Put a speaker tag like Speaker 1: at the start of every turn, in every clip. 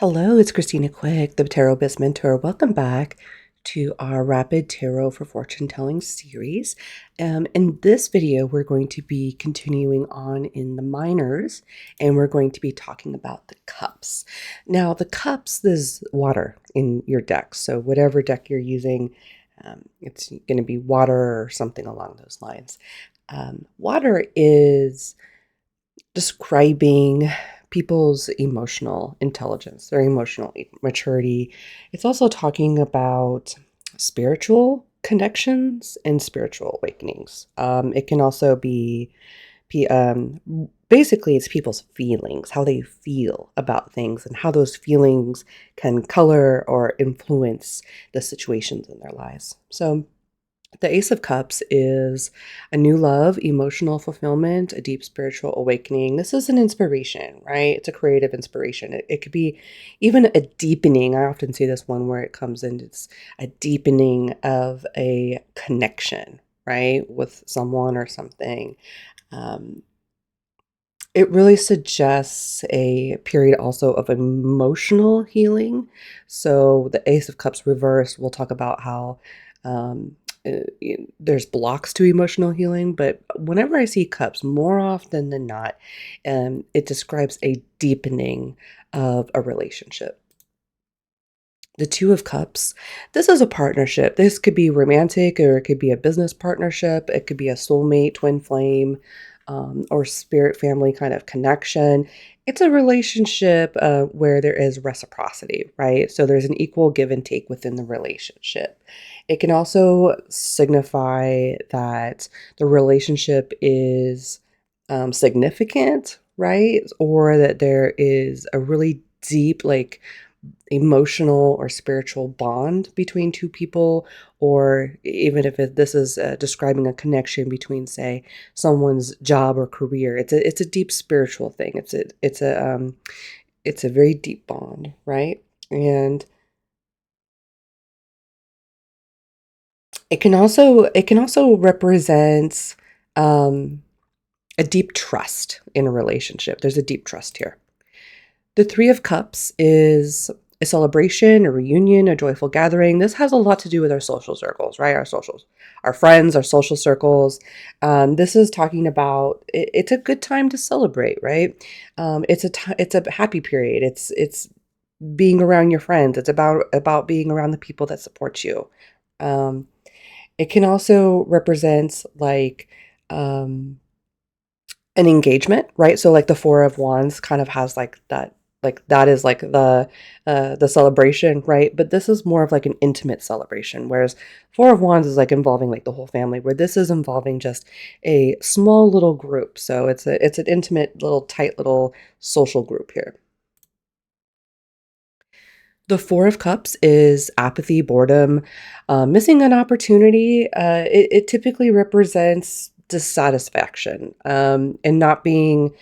Speaker 1: Hello, it's Christina Quick, the Tarot Biz Mentor. Welcome back to our Rapid Tarot for Fortune Telling series. In this video, we're going to be continuing on in the minors, and we're going to be talking about the cups. Now, the cups, there's water in your deck. So whatever deck you're using, it's going to be water or something along those lines. Water is describing people's emotional intelligence, their emotional maturity. It's also talking about spiritual connections and spiritual awakenings. It can also be basically it's people's feelings, how they feel about things, and how those feelings can color or influence the situations in their lives. So the Ace of Cups is a new love, emotional fulfillment, a deep spiritual awakening. This is an inspiration, right? It's a creative inspiration. It could be even a deepening. I often see this one where it comes in, it's a deepening of a connection, right, with someone or something. Um, it really suggests a period also of emotional healing. So the Ace of Cups reversed, we'll talk about how um, there's blocks to emotional healing, but whenever I see cups, more often than not, it describes a deepening of a relationship. The Two of Cups, this is a partnership. This could be romantic or it could be a business partnership. It could be a soulmate, twin flame, or spirit family kind of connection. It's a relationship where there is reciprocity, right? So there's an equal give and take within the relationship. It can also signify that the relationship is significant, right? Or that there is a really deep, like, emotional or spiritual bond between two people, or even if this is describing a connection between, say, someone's job or career. It's a deep spiritual thing. It's a very deep bond, right? And it can also represent um, a deep trust in a relationship. There's a deep trust here. The Three of Cups is a celebration, a reunion, a joyful gathering. This has a lot to do with our social circles, right? Our socials, our friends, our social circles. This is talking about it's a good time to celebrate, right? It's a happy period. It's being around your friends. It's about being around the people that support you. Um, it can also represent like um, an engagement, right? So like the Four of Wands kind of has like that is like the celebration, right? But this is more of like an intimate celebration, whereas Four of Wands is like involving like the whole family, where this is involving just a small little group. So it's an intimate little tight little social group here. The Four of Cups is apathy, boredom, missing an opportunity. It typically represents dissatisfaction and not being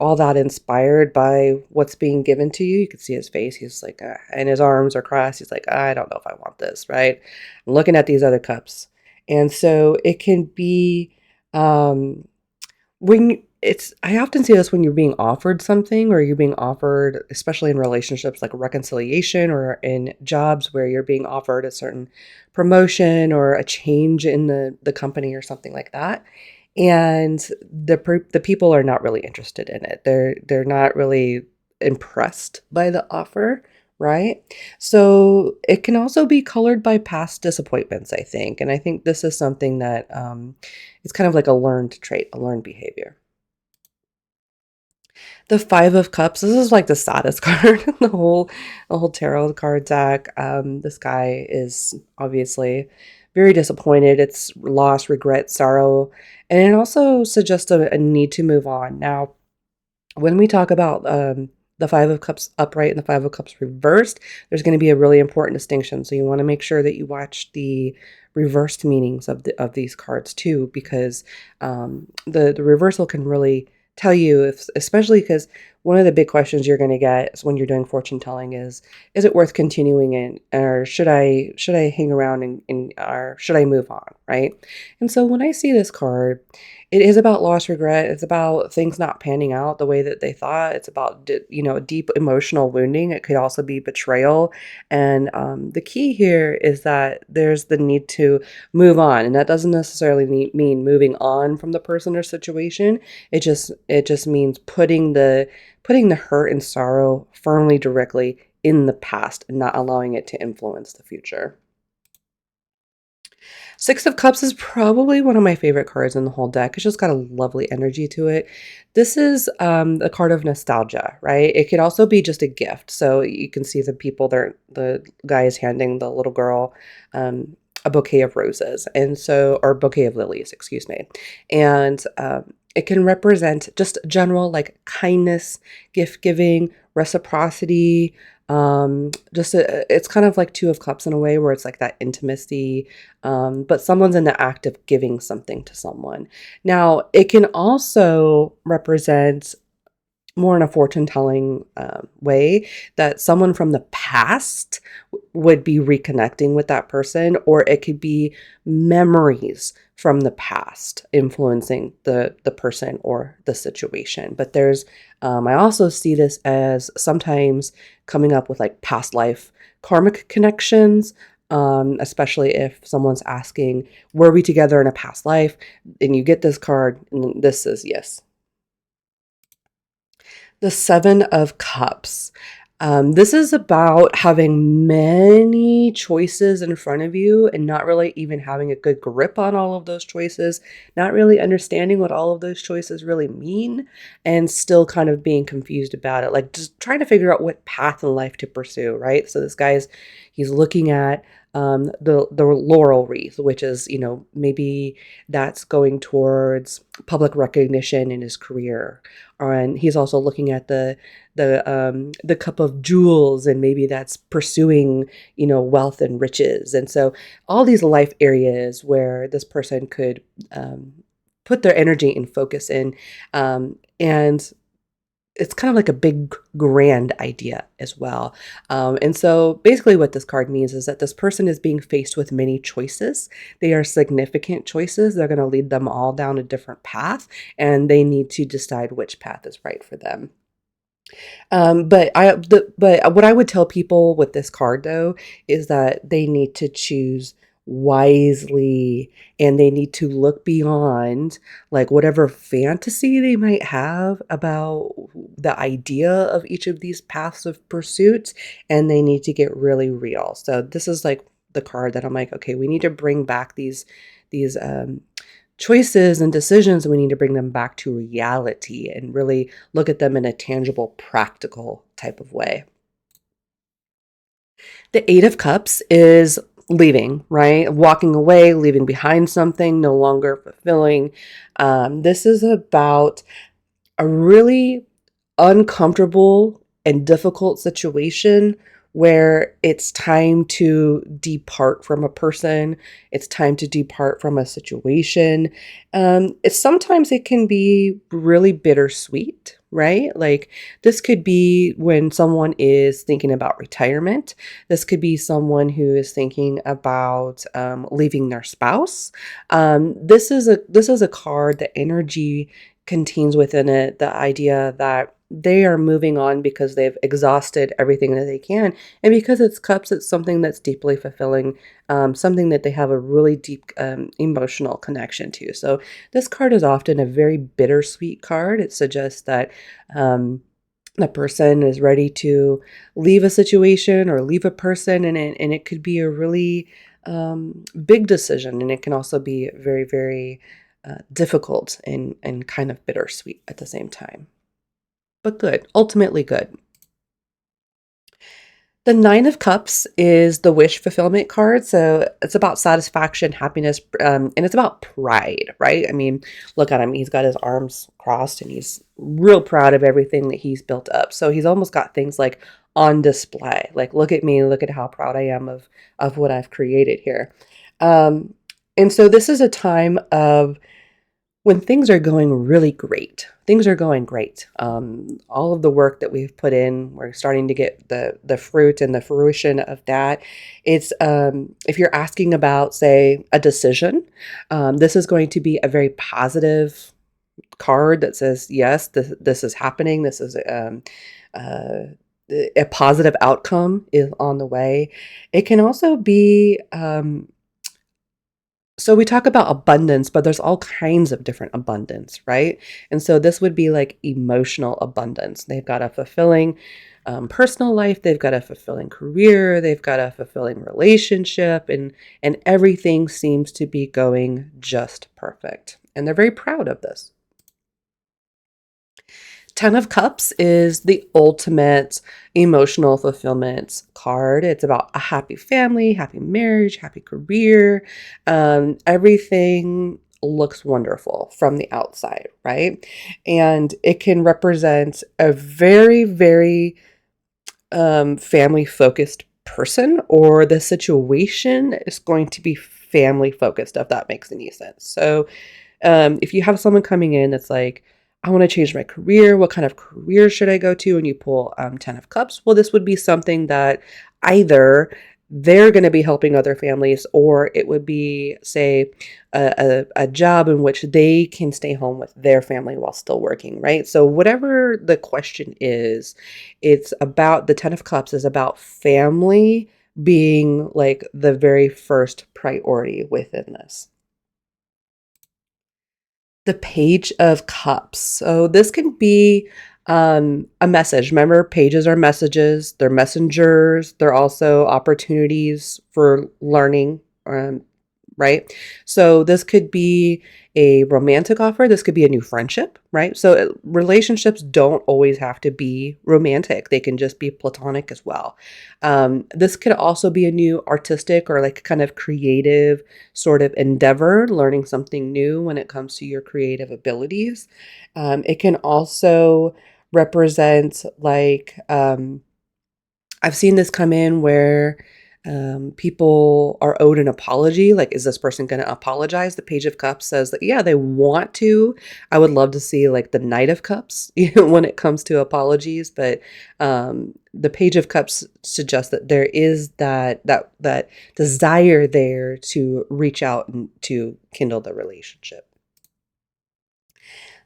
Speaker 1: all that inspired by what's being given to you. You can see his face. He's like, and his arms are crossed. He's like, I don't know if I want this, right? I'm looking at these other cups. And so it can be um, I often see this when you're being offered something, or you're being offered, especially in relationships like a reconciliation, or in jobs where you're being offered a certain promotion or a change in the company or something like that. And the people are not really interested in it. They're not really impressed by the offer, right? So it can also be colored by past disappointments, I think. And I think this is something that is kind of like a learned trait, a learned behavior. The Five of Cups, this is like the saddest card in the whole tarot card deck. This guy is obviously very disappointed. It's loss, regret, sorrow, and it also suggests a need to move on. Now, when we talk about the Five of Cups upright and the Five of Cups reversed, there's going to be a really important distinction. So you want to make sure that you watch the reversed meanings of these cards too, because the reversal can really tell you, if, especially because one of the big questions you're going to get when you're doing fortune telling is it worth continuing in, or should I hang around and or should I move on, right? And so when I see this card, it is about loss, regret. It's about things not panning out the way that they thought. It's about deep emotional wounding. It could also be betrayal, and the key here is that there's the need to move on, and that doesn't necessarily mean moving on from the person or situation. It just means putting the hurt and sorrow firmly directly in the past and not allowing it to influence the future. Six of Cups is probably one of my favorite cards in the whole deck. It's just got a lovely energy to it. This is a card of nostalgia, right? It could also be just a gift. So you can see the guy is handing the little girl a bouquet of roses, and so, or bouquet of lilies, excuse me. And it can represent just general like kindness, gift giving, reciprocity. It's kind of like Two of Cups in a way where it's like that intimacy, but someone's in the act of giving something to someone. Now, it can also represent more in a fortune telling way that someone from the past would be reconnecting with that person, or it could be memories from the past influencing the person or the situation. But I also see this as sometimes coming up with like past life karmic connections. Especially if someone's asking, were we together in a past life? And you get this card, and this is yes. The Seven of Cups. This is about having many choices in front of you and not really even having a good grip on all of those choices, not really understanding what all of those choices really mean, and still kind of being confused about it. Like just trying to figure out what path in life to pursue, right? So he's looking at the laurel wreath, which is, maybe that's going towards public recognition in his career. And he's also looking at the cup of jewels, and maybe that's pursuing, wealth and riches. And so all these life areas where this person could put their energy and focus in, and it's kind of like a big grand idea as well. And so basically what this card means is that this person is being faced with many choices. They are significant choices. They're going to lead them all down a different path, and they need to decide which path is right for them. But what I would tell people with this card though is that they need to choose wisely, and they need to look beyond like whatever fantasy they might have about the idea of each of these paths of pursuit, and they need to get really real. So this is like the card that I'm like, okay, we need to bring back these choices and decisions, and we need to bring them back to reality and really look at them in a tangible, practical type of way. The Eight of Cups is leaving, right? Walking away, leaving behind something no longer fulfilling. This is about a really uncomfortable and difficult situation where it's time to depart from a person, it's time to depart from a situation. It can be really bittersweet, right? Like this could be when someone is thinking about retirement. This could be someone who is thinking about leaving their spouse. This is a card. The energy contains within it the idea that they are moving on because they've exhausted everything that they can. And because it's cups, it's something that's deeply fulfilling, something that they have a really deep emotional connection to. So this card is often a very bittersweet card. It suggests that the person is ready to leave a situation or leave a person, and it could be a really big decision. And it can also be very, very difficult and kind of bittersweet at the same time. But good, ultimately good. The Nine of Cups is the wish fulfillment card. So it's about satisfaction, happiness, and it's about pride, right? I mean, look at him. He's got his arms crossed and he's real proud of everything that he's built up. So he's almost got things like on display. Like, look at me, look at how proud I am of what I've created here. And so this is a time of when things are going really great, things are going great. All of the work that we've put in, we're starting to get the fruit and the fruition of that. It's if you're asking about, say, a decision, this is going to be a very positive card that says, yes, this is happening. This is uh, a positive outcome is on the way. It can also be so we talk about abundance, but there's all kinds of different abundance, right? And so this would be like emotional abundance. They've got a fulfilling personal life, they've got a fulfilling career, they've got a fulfilling relationship, and everything seems to be going just perfect. And they're very proud of this. Ten of Cups is the ultimate emotional fulfillment card. It's about a happy family, happy marriage, happy career. Everything looks wonderful from the outside, right? And it can represent a very, very family focused person, or the situation is going to be family focused, if that makes any sense. So if you have someone coming in that's like, I want to change my career. What kind of career should I go to? And you pull 10 of Cups. Well, this would be something that either they're going to be helping other families, or it would be, say, a job in which they can stay home with their family while still working, right? So whatever the question is, it's about the 10 of Cups is about family being like the very first priority within this. The Page of Cups. So this can be a message. Remember, pages are messages. They're messengers. They're also opportunities for learning. Right? So this could be a romantic offer. This could be a new friendship, right? So relationships don't always have to be romantic. They can just be platonic as well. This could also be a new artistic or like kind of creative sort of endeavor, learning something new when it comes to your creative abilities. It can also represent like, I've seen this come in where people are owed an apology. Like, is this person going to apologize? The Page of Cups says that, yeah, they want to. I would love to see like the Knight of Cups, when it comes to apologies. But the Page of Cups suggests that there is that desire there to reach out and to kindle the relationship.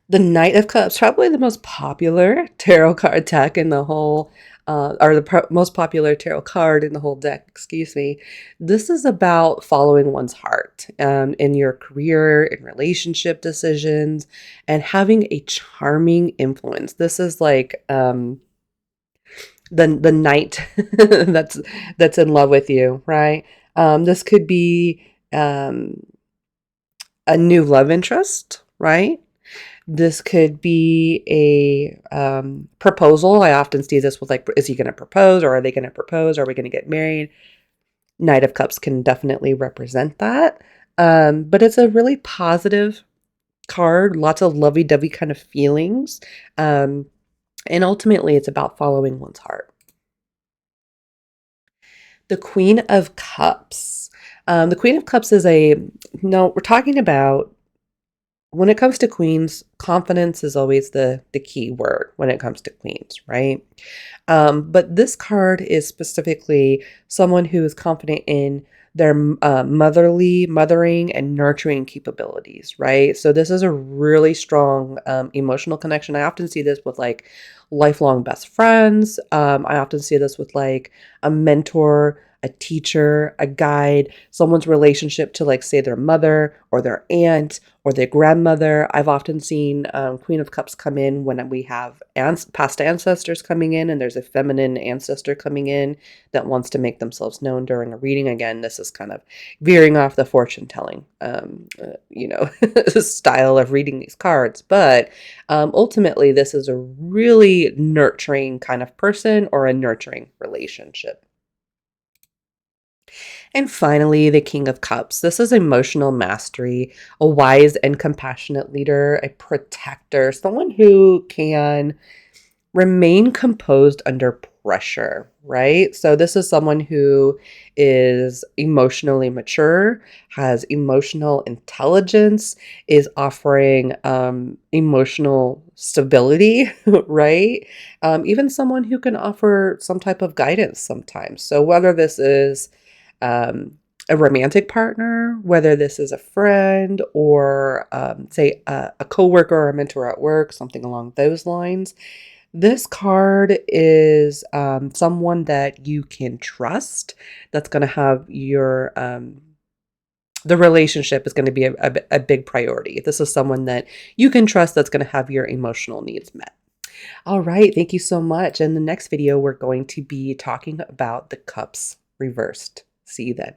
Speaker 1: The Knight of Cups, probably the most popular tarot card deck in the whole, or the most popular tarot card in the whole deck, excuse me. This is about following one's heart in your career, in relationship decisions, and having a charming influence. This is like the knight that's in love with you, right? This could be a new love interest, right? This could be a proposal. I often see this with like, is he going to propose, or are they going to propose? Are we going to get married? Knight of Cups can definitely represent that. But it's a really positive card, lots of lovey-dovey kind of feelings. And ultimately, it's about following one's heart. The Queen of Cups. The Queen of Cups is no, we're talking about, when it comes to queens, confidence is always the key word when it comes to queens, right? But this card is specifically someone who is confident in their mothering and nurturing capabilities, right? So this is a really strong emotional connection. I often see this with like lifelong best friends. I often see this with like a mentor, a teacher, a guide, someone's relationship to, like, say, their mother or their aunt or their grandmother. I've often seen Queen of Cups come in when we have past ancestors coming in, and there's a feminine ancestor coming in that wants to make themselves known during a reading. Again, this is kind of veering off the fortune telling, style of reading these cards. But ultimately, this is a really nurturing kind of person or a nurturing relationship. And finally, the King of Cups. This is emotional mastery, a wise and compassionate leader, a protector, someone who can remain composed under pressure, right? So this is someone who is emotionally mature, has emotional intelligence, is offering emotional stability, right? Even someone who can offer some type of guidance sometimes. So whether this is um, a romantic partner, whether this is a friend or say a coworker or a mentor at work, something along those lines. This card is someone that you can trust. That's going to have your the relationship is going to be a big priority. This is someone that you can trust that's going to have your emotional needs met. All right, thank you so much. In the next video, we're going to be talking about the cups reversed. See you then.